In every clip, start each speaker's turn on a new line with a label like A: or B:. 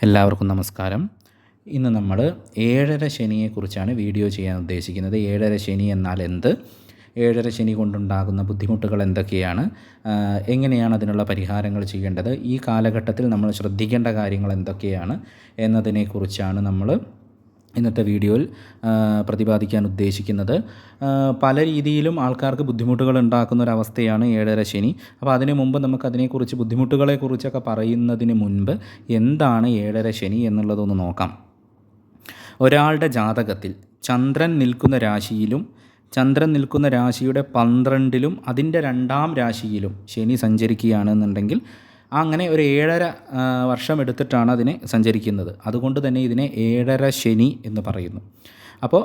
A: എല്ലാവർക്കും നമസ്കാരം. ഇന്ന് നമ്മൾ ഏഴര ശനിയെക്കുറിച്ചാണ് വീഡിയോ ചെയ്യാൻ ഉദ്ദേശിക്കുന്നത്. ഏഴര ശനി എന്നാൽ എന്ത്, ഏഴര ശനി കൊണ്ടുണ്ടാകുന്ന ബുദ്ധിമുട്ടുകൾ എന്തൊക്കെയാണ്, എങ്ങനെയാണ് അതിനുള്ള പരിഹാരങ്ങൾ ചെയ്യേണ്ടത്, ഈ കാലഘട്ടത്തിൽ നമ്മൾ ശ്രദ്ധിക്കേണ്ട കാര്യങ്ങൾ എന്തൊക്കെയാണ് എന്നതിനെക്കുറിച്ചാണ് നമ്മൾ ഇന്നത്തെ വീഡിയോയിൽ പ്രതിപാദിക്കാൻ ഉദ്ദേശിക്കുന്നത്. പല രീതിയിലും ആൾക്കാർക്ക് ബുദ്ധിമുട്ടുകൾ ഉണ്ടാക്കുന്ന ഒരവസ്ഥയാണ് ഏഴര ശനി. അപ്പോൾ അതിനു മുമ്പ് നമുക്കതിനെക്കുറിച്ച് ബുദ്ധിമുട്ടുകളെക്കുറിച്ചൊക്കെ പറയുന്നതിന് മുൻപ് എന്താണ് ഏഴര ശനി എന്നുള്ളതൊന്ന് നോക്കാം. ഒരാളുടെ ജാതകത്തിൽ ചന്ദ്രൻ നിൽക്കുന്ന രാശിയിലും ചന്ദ്രൻ നിൽക്കുന്ന രാശിയുടെ 12ലും അതിൻ്റെ 2ാം രാശിയിലും ശനി സഞ്ചരിക്കുകയാണെന്നുണ്ടെങ്കിൽ അങ്ങനെ ഒരു 7.5 വർഷം എടുത്തിട്ടാണ് അതിനെ സഞ്ചരിക്കുന്നത്. അതുകൊണ്ട് തന്നെ ഇതിനെ ഏഴര ശനി എന്ന് പറയുന്നു. അപ്പോൾ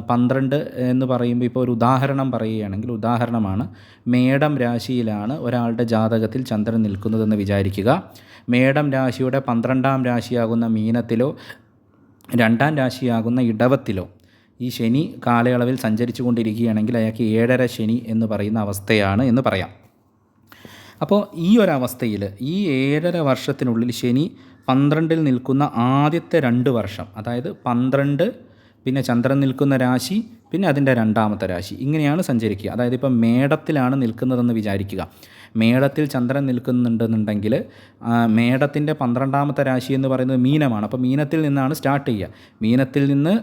A: 12 എന്ന് പറയുമ്പോൾ ഇപ്പോൾ ഒരു ഉദാഹരണം പറയുകയാണെങ്കിൽ, ഉദാഹരണമാണ്, മേടം രാശിയിലാണ് ഒരാളുടെ ജാതകത്തിൽ ചന്ദ്രൻ നിൽക്കുന്നതെന്ന് വിചാരിക്കുക. മേടം രാശിയുടെ 12ാം രാശിയാകുന്ന മീനത്തിലോ 2ാം രാശിയാകുന്ന ഇടവത്തിലോ ഈ ശനി കാലയളവിൽ സഞ്ചരിച്ചു കൊണ്ടിരിക്കുകയാണെങ്കിൽ അയാൾക്ക് ഏഴര ശനി എന്ന് പറയുന്ന അവസ്ഥയാണ് എന്ന് പറയാം. അപ്പോൾ ഈ ഒരവസ്ഥയിൽ ഈ 7.5 വർഷത്തിനുള്ളിൽ ശനി 12ൽ നിൽക്കുന്ന ആദ്യത്തെ 2 വർഷം, അതായത് 12 പിന്നെ ചന്ദ്രൻ നിൽക്കുന്ന രാശി പിന്നെ അതിൻ്റെ 2ാമത്തെ രാശി, ഇങ്ങനെയാണ് സഞ്ചരിക്കുക. അതായത് ഇപ്പോൾ മേടത്തിലാണ് നിൽക്കുന്നതെന്ന് വിചാരിക്കുക. മേടത്തിൽ ചന്ദ്രൻ നിൽക്കുന്നുണ്ടെന്നുണ്ടെങ്കിൽ മേടത്തിൻ്റെ 12ാമത്തെ രാശി എന്ന് പറയുന്നത് മീനമാണ്. അപ്പോൾ മീനത്തിൽ നിന്നാണ് സ്റ്റാർട്ട് ചെയ്യുക. മീനത്തിൽ നിന്ന്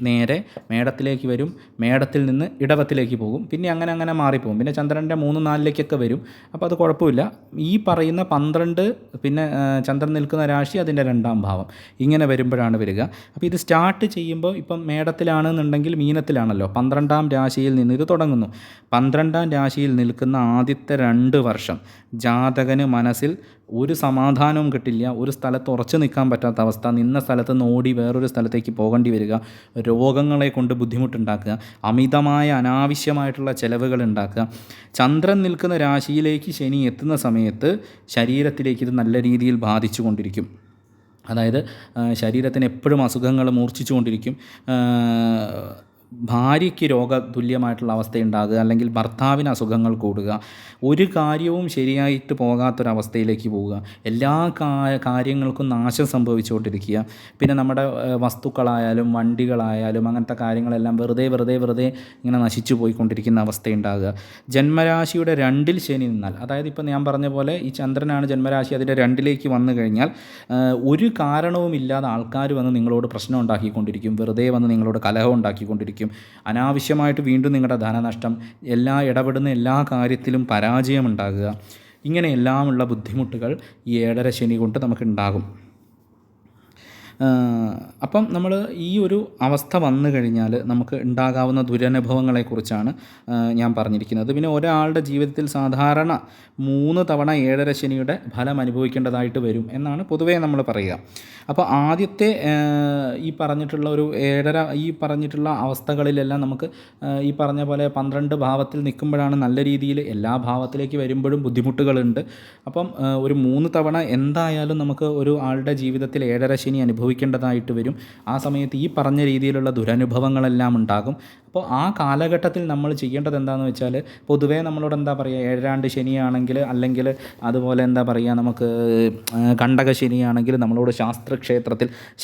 A: നേരെ മേടത്തിലേക്ക് വരും, മേടത്തിൽ നിന്ന് ഇടവത്തിലേക്ക് പോകും, പിന്നെ അങ്ങനെ മാറിപ്പോകും. പിന്നെ ചന്ദ്രൻ്റെ 3-4ലേക്കൊക്കെ വരും. അപ്പോൾ അത് കുഴപ്പമില്ല. ഈ പറയുന്ന 12 പിന്നെ ചന്ദ്രൻ നിൽക്കുന്ന രാശി അതിൻ്റെ 2ാം ഭാവം, ഇങ്ങനെ വരുമ്പോഴാണ് വരിക. അപ്പോൾ ഇത് സ്റ്റാർട്ട് ചെയ്യുമ്പോൾ ഇപ്പം മേടത്തിലാണെന്നുണ്ടെങ്കിൽ മീനത്തിലാണല്ലോ, 12ാം രാശിയിൽ നിന്ന് ഇത് തുടങ്ങുന്നു. 12ാം രാശിയിൽ നിൽക്കുന്ന ആദ്യത്തെ 2 വർഷം ജാതകന് മനസ്സിൽ ഒരു സമാധാനവും കിട്ടില്ല. ഒരു സ്ഥലത്ത് ഉറച്ചു നിൽക്കാൻ പറ്റാത്ത അവസ്ഥ, നിന്ന സ്ഥലത്ത് നിന്ന് ഓടി വേറൊരു സ്ഥലത്തേക്ക് പോകേണ്ടി വരിക, രോഗങ്ങളെ കൊണ്ട് ബുദ്ധിമുട്ടുണ്ടാക്കുക, അമിതമായ അനാവശ്യമായിട്ടുള്ള ചിലവുകൾ ഉണ്ടാക്കുക. ചന്ദ്രൻ നിൽക്കുന്ന രാശിയിലേക്ക് ശനി എത്തുന്ന സമയത്ത് ശരീരത്തിലേക്ക് ഇത് നല്ല രീതിയിൽ ബാധിച്ചു കൊണ്ടിരിക്കും. അതായത് ശരീരത്തിന് എപ്പോഴും അസുഖങ്ങൾ മൂർച്ഛിച്ചു കൊണ്ടിരിക്കും. ഭാര്യയ്ക്ക് രോഗതുല്യമായിട്ടുള്ള അവസ്ഥയുണ്ടാകുക, അല്ലെങ്കിൽ ഭർത്താവിന് അസുഖങ്ങൾ കൂടുക, ഒരു കാര്യവും ശരിയായിട്ട് പോകാത്തൊരവസ്ഥയിലേക്ക് പോവുക, എല്ലാ കാര്യങ്ങൾക്കും നാശം സംഭവിച്ചുകൊണ്ടിരിക്കുക. പിന്നെ നമ്മുടെ വസ്തുക്കളായാലും വണ്ടികളായാലും അങ്ങനത്തെ കാര്യങ്ങളെല്ലാം വെറുതെ ഇങ്ങനെ നശിച്ചു പോയിക്കൊണ്ടിരിക്കുന്ന അവസ്ഥയുണ്ടാകുക. ജന്മരാശിയുടെ 2ൽ ശനി നിന്നാൽ, അതായത് ഇപ്പോൾ ഞാൻ പറഞ്ഞ പോലെ ഈ ചന്ദ്രനാണ് ജന്മരാശി, അതിൻ്റെ 2ലേക്ക് വന്നു കഴിഞ്ഞാൽ ഒരു കാരണവുമില്ലാതെ ആൾക്കാർ വന്ന് നിങ്ങളോട് പ്രശ്നം ഉണ്ടാക്കിക്കൊണ്ടിരിക്കും, വെറുതെ വന്ന് നിങ്ങളോട് കലഹം ഉണ്ടാക്കിക്കൊണ്ടിരിക്കും, അനാവശ്യമായിട്ട് വീണ്ടും നിങ്ങളുടെ ധനനഷ്ടം, ഇടപെടുന്ന എല്ലാ കാര്യത്തിലും പരാജയമുണ്ടാകുക, ഇങ്ങനെയെല്ലാമുള്ള ബുദ്ധിമുട്ടുകൾ ഈ ഏഴര ശനി കൊണ്ട് നമുക്കുണ്ടാകും. അപ്പം നമ്മൾ ഈ ഒരു അവസ്ഥ വന്നു കഴിഞ്ഞാൽ നമുക്ക് ഉണ്ടാകാവുന്ന ദുരനുഭവങ്ങളെക്കുറിച്ചാണ് ഞാൻ പറഞ്ഞിരിക്കുന്നത്. പിന്നെ ഒരാളുടെ ജീവിതത്തിൽ സാധാരണ 3 തവണ ഏഴര ശനിയുടെ ഫലം അനുഭവിക്കേണ്ടതായിട്ട് വരും എന്നാണ് പൊതുവേ നമ്മൾ പറയുക. അപ്പോൾ ആദ്യത്തെ ഈ പറഞ്ഞിട്ടുള്ള ഒരു ഈ പറഞ്ഞിട്ടുള്ള അവസ്ഥകളിലെല്ലാം നമുക്ക് ഈ പറഞ്ഞ പോലെ 12 ഭാവത്തിൽ നിൽക്കുമ്പോഴാണ് നല്ല രീതിയിൽ, എല്ലാ ഭാവത്തിലേക്ക് വരുമ്പോഴും ബുദ്ധിമുട്ടുകളുണ്ട്. അപ്പം ഒരു 3 തവണ എന്തായാലും നമുക്ക് ഒരു ആളുടെ ജീവിതത്തിൽ ഏഴര ശനി അനുഭവിക്കേണ്ടതായിട്ട് വരും. ആ സമയത്ത് ഈ പറഞ്ഞ രീതിയിലുള്ള ദുരനുഭവങ്ങളെല്ലാം ഉണ്ടാകും. അപ്പോൾ ആ കാലഘട്ടത്തിൽ നമ്മൾ ചെയ്യേണ്ടത് എന്താണെന്ന് വെച്ചാൽ, പൊതുവേ നമ്മളോട് എന്താ പറയുക, ഏഴാണ്ട് ശനിയാണെങ്കിൽ, അല്ലെങ്കിൽ അതുപോലെ എന്താ പറയുക, നമുക്ക് കണ്ടക ശനിയാണെങ്കിൽ നമ്മളോട്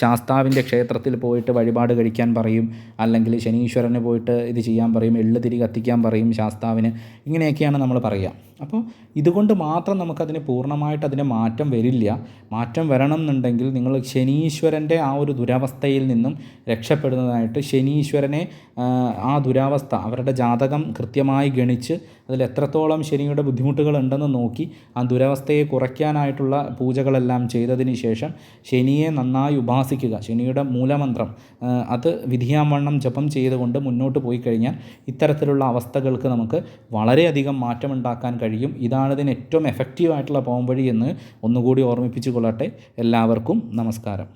A: ശാസ്താവിൻ്റെ ക്ഷേത്രത്തിൽ പോയിട്ട് വഴിപാട് കഴിക്കാൻ പറയും, അല്ലെങ്കിൽ ശനീശ്വരന് പോയിട്ട് ഇത് ചെയ്യാൻ പറയും, എള്ളുതിരി കത്തിക്കാൻ പറയും ശാസ്താവിന്, ഇങ്ങനെയൊക്കെയാണ് നമ്മൾ പറയുക. അപ്പോൾ ഇതുകൊണ്ട് മാത്രം നമുക്കതിന് പൂർണ്ണമായിട്ട് അതിന് മാറ്റം വരില്ല. മാറ്റം വരണം എന്നുണ്ടെങ്കിൽ നിങ്ങൾ ശനീശ്വരൻ്റെ ആ ഒരു ദുരവസ്ഥയിൽ നിന്നും രക്ഷപ്പെടുന്നതായിട്ട്, ശനീശ്വരനെ ആ ദുരാവസ്ഥ അവരുടെ ജാതകം കൃത്യമായി ഗണിച്ച് അതിൽ എത്രത്തോളം ശനിയുടെ ബുദ്ധിമുട്ടുകൾ ഉണ്ടെന്ന് നോക്കി ആ ദുരവസ്ഥയെ കുറയ്ക്കാനായിട്ടുള്ള പൂജകളെല്ലാം ചെയ്തതിന് ശേഷം ശനിയെ നന്നായി ഉപാസിക്കുക. ശനിയുടെ മൂലമന്ത്രം അത് വിധിയാവണ്ണം ജപം ചെയ്തുകൊണ്ട് മുന്നോട്ട് പോയി കഴിഞ്ഞാൽ ഇത്തരത്തിലുള്ള അവസ്ഥകൾക്ക് നമുക്ക് വളരെയധികം മാറ്റമുണ്ടാക്കാൻ കഴിയും. ഇതാണ് ഇതിന് ഏറ്റവും എഫക്റ്റീവായിട്ടുള്ള പോംവഴി എന്ന് ഒന്നുകൂടി ഓർമ്മിപ്പിച്ചു കൊള്ളട്ടെ. എല്ലാവർക്കും നമസ്കാരം.